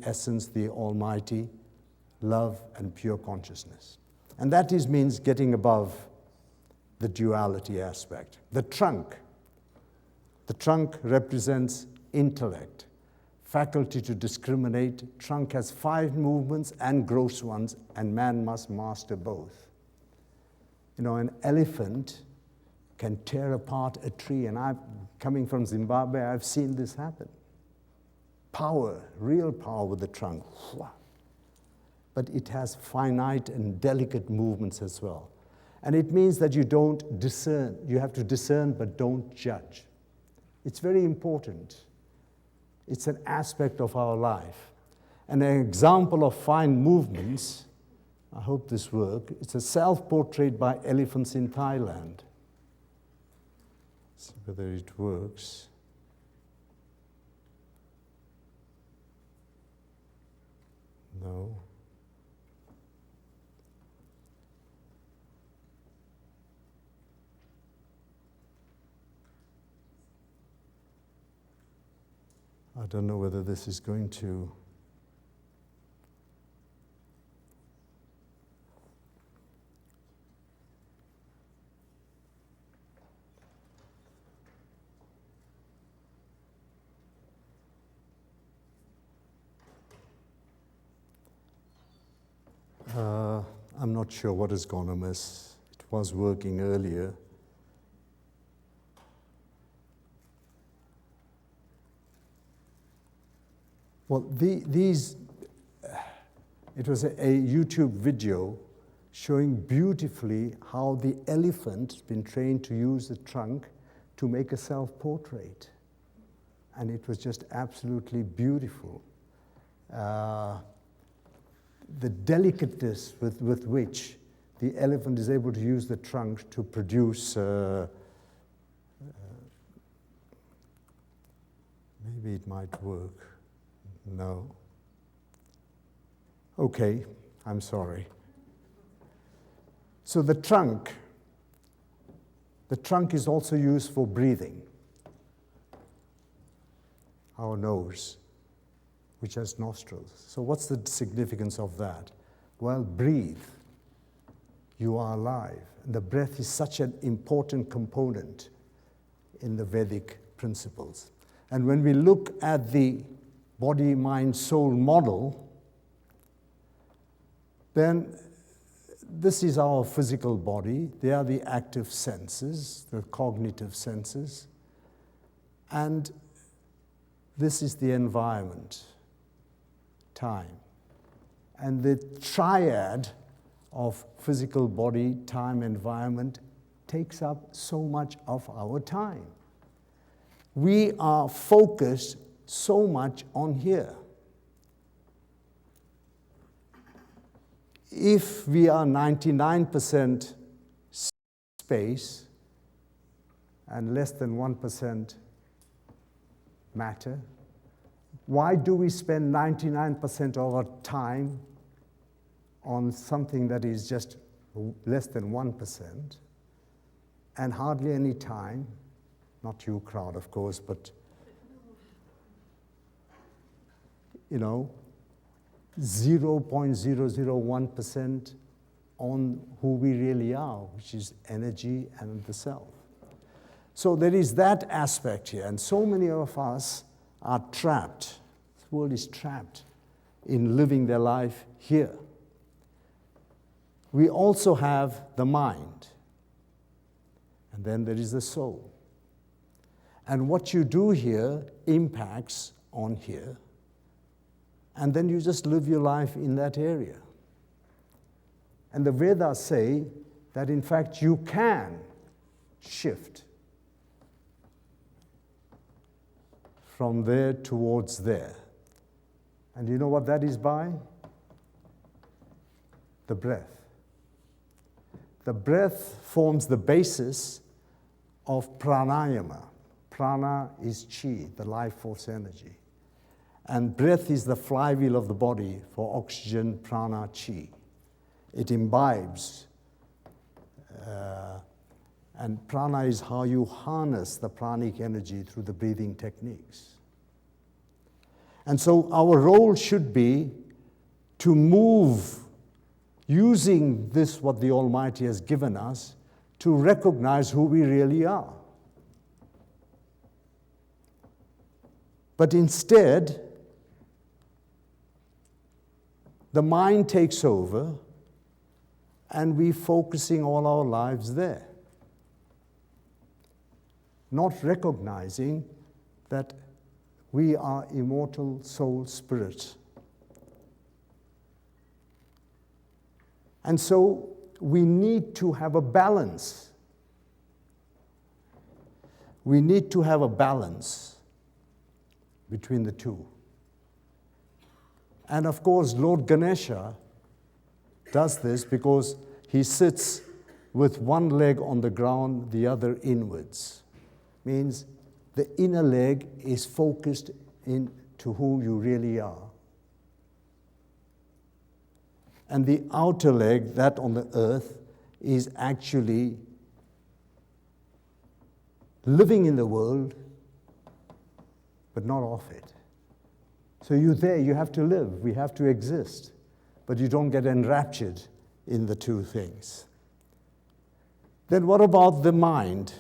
essence, the almighty, love and pure consciousness. And that means getting above the duality aspect. The trunk represents intellect, faculty to discriminate. Trunk has 5 movements and gross ones, and man must master both. You know, an elephant can tear apart a tree, and coming from Zimbabwe, I've seen this happen. Power, real power with the trunk. But it has finite and delicate movements as well. And it means that you don't discern. You have to discern, but don't judge. It's very important. It's an aspect of our life. And an example of fine movements, I hope this works, it's a self-portrait by elephants in Thailand. Let's see whether it works. No. I don't know whether this is going to. I'm not sure what is going to miss. It was working earlier. Well, it was a YouTube video showing beautifully how the elephant has been trained to use the trunk to make a self-portrait. And it was just absolutely beautiful. The delicateness with which the elephant is able to use the trunk to produce, maybe it might work. No. Okay, I'm sorry. So the trunk is also used for breathing. Our nose, which has nostrils. So what's the significance of that? Well, breathe. You are alive. And the breath is such an important component in the Vedic principles. And when we look at the body, mind, soul model, then this is our physical body. They are the active senses, the cognitive senses. And this is the environment, time. And the triad of physical body, time, environment takes up so much of our time. We are focused so much on here. If we are 99% space and less than 1% matter, why do we spend 99% of our time on something that is just less than 1% and hardly any time, not you crowd of course, but 0.001% on who we really are, which is energy and the self. So there is that aspect here, and so many of us are trapped. The world is trapped in living their life here. We also have the mind, and then there is the soul. And what you do here impacts on here, and then you just live your life in that area. And the Vedas say that in fact you can shift from there towards there. And you know what that is by? The breath. The breath forms the basis of pranayama. Prana is chi, the life force energy. And breath is the flywheel of the body for oxygen, prana, chi. It imbibes. And prana is how you harness the pranic energy through the breathing techniques. And so our role should be to move using this, what the Almighty has given us, to recognize who we really are. But instead, the mind takes over and we're focusing all our lives there, not recognizing that we are immortal soul spirit. And so we need to have a balance. We need to have a balance between the two. And of course, Lord Ganesha does this because he sits with one leg on the ground, the other inwards. Means the inner leg is focused into who you really are. And the outer leg, that on the earth, is actually living in the world, but not of it. So you're there, you have to live, we have to exist, but you don't get enraptured in the two things. Then what about the mind?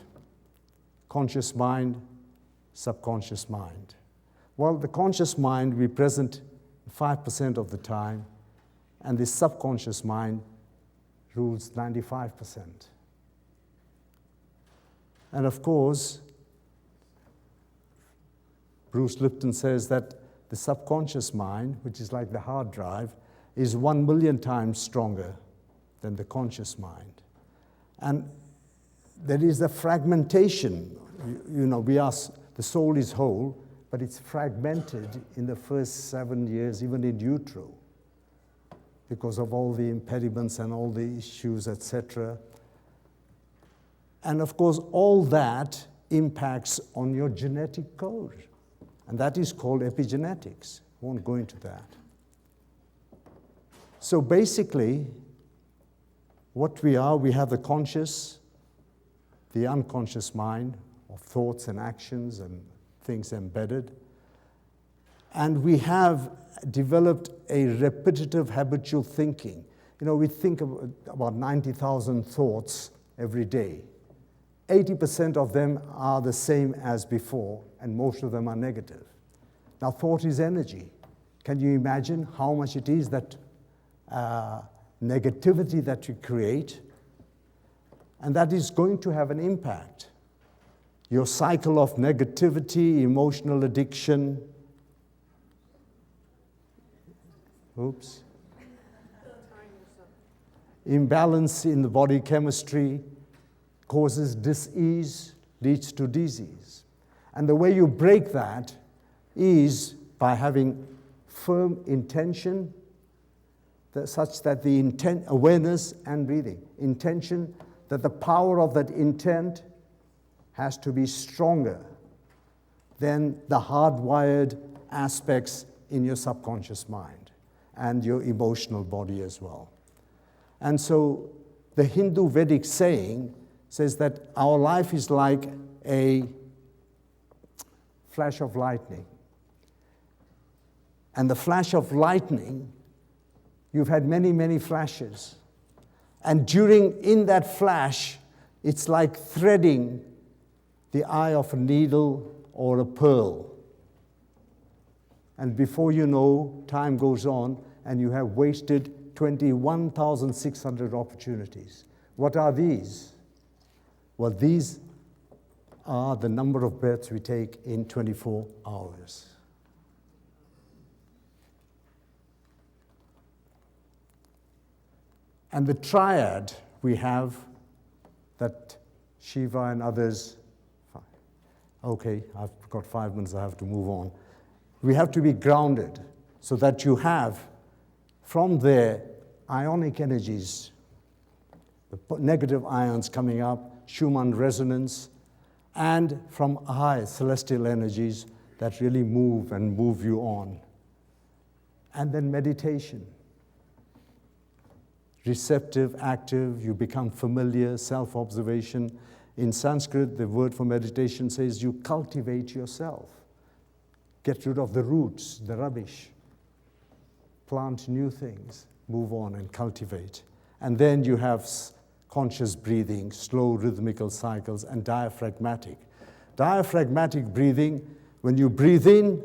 Conscious mind, subconscious mind. Well, the conscious mind, we present 5% of the time, and the subconscious mind rules 95%. And of course, Bruce Lipton says that the subconscious mind, which is like the hard drive, is 1 million times stronger than the conscious mind. And there is a fragmentation. We ask, the soul is whole, but it's fragmented in the first 7 years, even in utero, because of all the impediments and all the issues, etc. And of course, all that impacts on your genetic code. And that is called epigenetics. I won't go into that. So basically, what we have the conscious, the unconscious mind of thoughts and actions and things embedded. And we have developed a repetitive habitual thinking. We think about 90,000 thoughts every day. 80% of them are the same as before, and most of them are negative. Now, thought is energy. Can you imagine how much it is that negativity that you create? And that is going to have an impact. Your cycle of negativity, emotional addiction, imbalance in the body chemistry, causes dis-ease, leads to disease. And the way you break that is by having firm intention, such that the intent, awareness and breathing, intention, that the power of that intent has to be stronger than the hardwired aspects in your subconscious mind and your emotional body as well. And so the Hindu Vedic saying says that our life is like a flash of lightning. And the flash of lightning, you've had many, many flashes. And in that flash, it's like threading the eye of a needle or a pearl. And before you know, time goes on, and you have wasted 21,600 opportunities. What are these? Well, these are the number of breaths we take in 24 hours. And the triad we have that Shiva and others, okay, I've got 5 minutes, I have to move on. We have to be grounded so that you have from there ionic energies, the negative ions coming up, Schumann resonance, and from high celestial energies that really move and move you on. And then meditation. Receptive, active, you become familiar, self-observation. In Sanskrit, the word for meditation says you cultivate yourself. Get rid of the roots, the rubbish. Plant new things, move on and cultivate. And then you have conscious breathing, slow rhythmical cycles, and diaphragmatic. Diaphragmatic breathing, when you breathe in,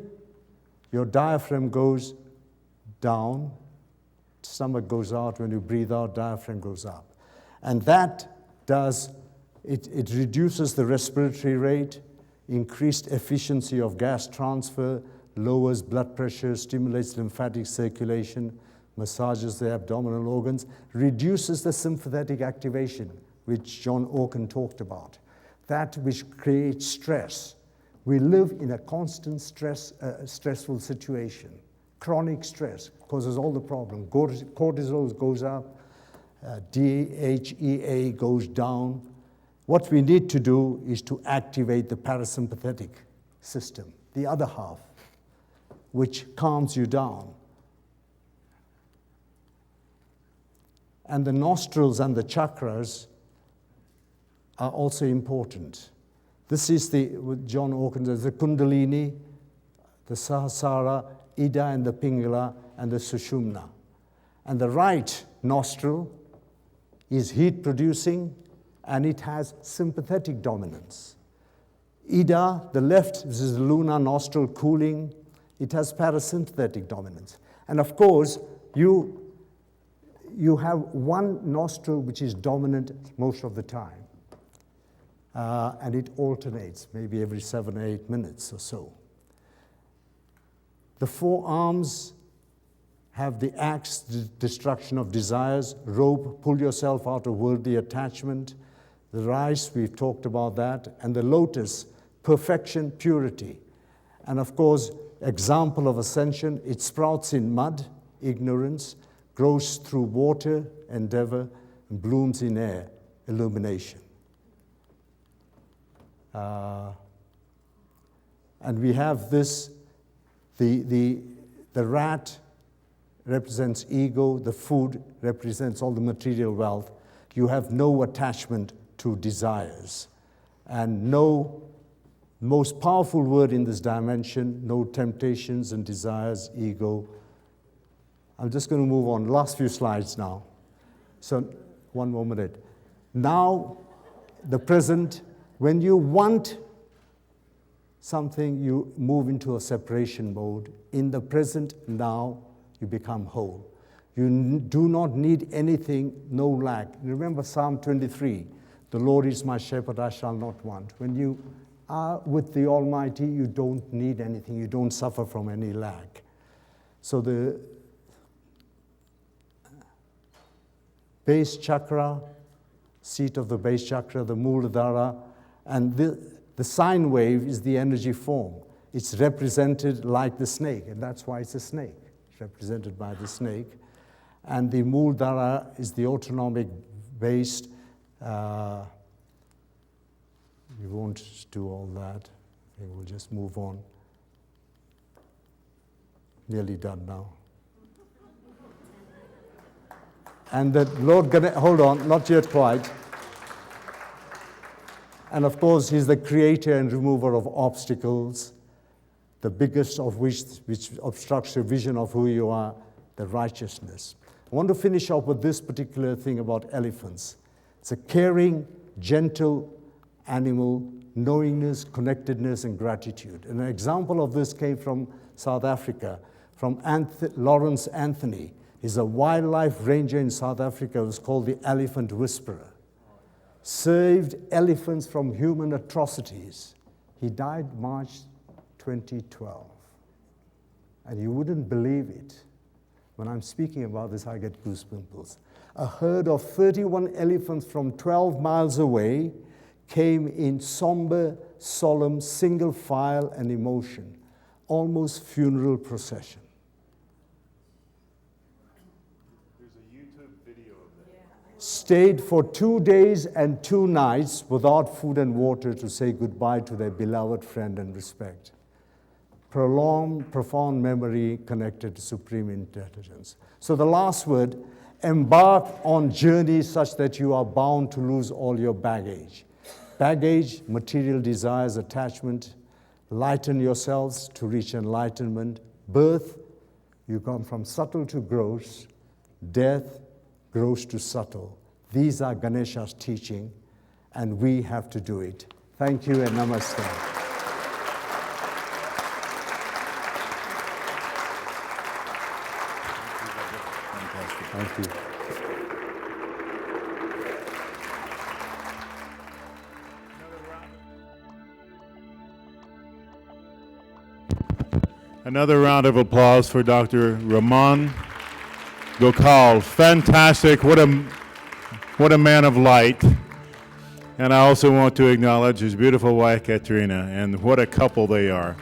your diaphragm goes down, stomach goes out. When you breathe out, diaphragm goes up. And that does, it reduces the respiratory rate, increased efficiency of gas transfer, lowers blood pressure, stimulates lymphatic circulation, massages the abdominal organs, reduces the sympathetic activation, which John Orkin talked about, that which creates stress. We live in a constant stressful situation. Chronic stress causes all the problem. Cortisol goes up, DHEA goes down. What we need to do is to activate the parasympathetic system, the other half, which calms you down. And the nostrils and the chakras are also important. This is what John Orkin says, the Kundalini, the Sahasrara, Ida and the Pingala, and the Sushumna. And the right nostril is heat-producing, and it has sympathetic dominance. Ida, the left, this is the lunar nostril, cooling. It has parasympathetic dominance. And of course, you have one nostril which is dominant most of the time. And it alternates, maybe every 7 or 8 minutes or so. The four arms have the axe, destruction of desires, rope, pull yourself out of worldly attachment. The rice, we've talked about that. And the lotus, perfection, purity. And of course, example of ascension, it sprouts in mud, ignorance, grows through water, endeavor, and blooms in air, illumination. And we have this, the rat represents ego, the food represents all the material wealth. You have no attachment to desires. And no, most powerful word in this dimension, no temptations and desires, ego. I'm just going to move on, last few slides now. So, one more minute. Now, the present, when you want something, you move into a separation mode. In the present now, you become whole. You do not need anything, no lack. Remember Psalm 23, the Lord is my shepherd, I shall not want. When you are with the Almighty, you don't need anything, you don't suffer from any lack. So the base chakra, seat of the base chakra, the Muladhara, and the sine wave is the energy form. It's represented like the snake, and that's why it's a snake. It's represented by the snake. And the Muladhara is the autonomic based. We won't do all that. I think we'll just move on. Nearly done now. And the Lord Ganesha, hold on, not yet quite. And of course, he's the creator and remover of obstacles, the biggest of which obstructs your vision of who you are, the righteousness. I want to finish off with this particular thing about elephants. It's a caring, gentle animal, knowingness, connectedness, and gratitude. And an example of this came from South Africa, from Lawrence Anthony. He's a wildlife ranger in South Africa. It was called the Elephant Whisperer. Saved elephants from human atrocities. He died March 2012. And you wouldn't believe it. When I'm speaking about this, I get goosebumps. A herd of 31 elephants from 12 miles away came in somber, solemn, single file and emotion, almost funeral procession. There's a YouTube video of that. Stayed for 2 days and 2 nights without food and water to say goodbye to their beloved friend and respect. Prolonged, profound memory connected to supreme intelligence. So the last word, embark on journeys such that you are bound to lose all your baggage. Baggage, material desires, attachment. Lighten yourselves to reach enlightenment. Birth, you come from subtle to gross. Death, gross to subtle. These are Ganesha's teaching, and we have to do it. Thank you and namaste. Thank you. Another round of applause for Dr. Raman Gokal. Fantastic. What a man of light. And I also want to acknowledge his beautiful wife, Katrina, and what a couple they are.